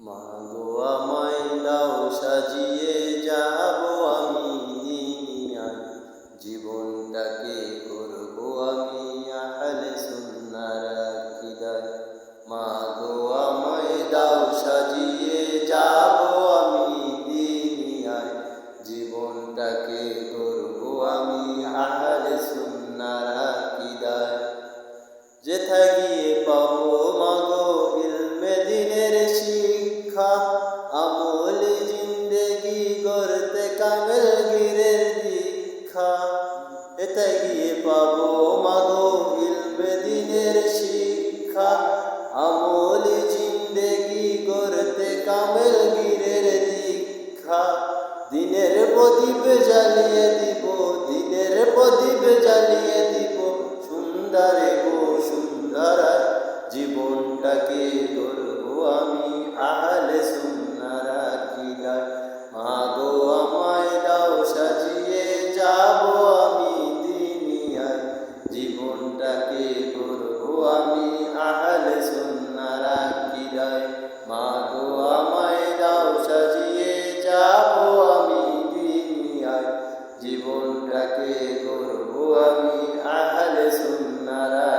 মাগো আমায় দাও সাজিয়ে যাব আমি দুনিয়ায়, জীবনটাকে করব আমি আহলে সুন্নাহর আকীদায়। মাগো আমায় দাও সাজিয়ে যাব আমি দুনিয়ায়, জীবনটাকে করব আমি আহলে সুন্নাহর আকীদায়। যেথায় গিয়ে পাবো মাগো ইলমে দ্বীনের শিক্ষা, আমলি জিন্দেগি গড়তে কামেলগিরের দীক্ষা। এথায় গিয়ে পাবো মাগো ইলমে দ্বীনের শিক্ষা, আমলি জিন্দেগি গড়তে কামেলগিরের দীক্ষা। দিনের প্রদীপ জ্বালিয়ে দিব, দিনের প্রদীপ জ্বালিয়ে দিব, সুন্দরে গো সুন্দরায়, জীবনটাকে গড়ব আমি আহলে সুন্নাহর আকীদায়। মাগো আমায় দাও সাজিয়ে যাব আমি দুনিয়ায়, জীবনটাকে গড়ব আমি আহলে সুন্নাহর আকীদায়। মাগো আমায় দাও সাজিয়ে যাব আমি দুনিয়ায়, জীবনটাকে গড়ব আমি আহলে সুন্নাহর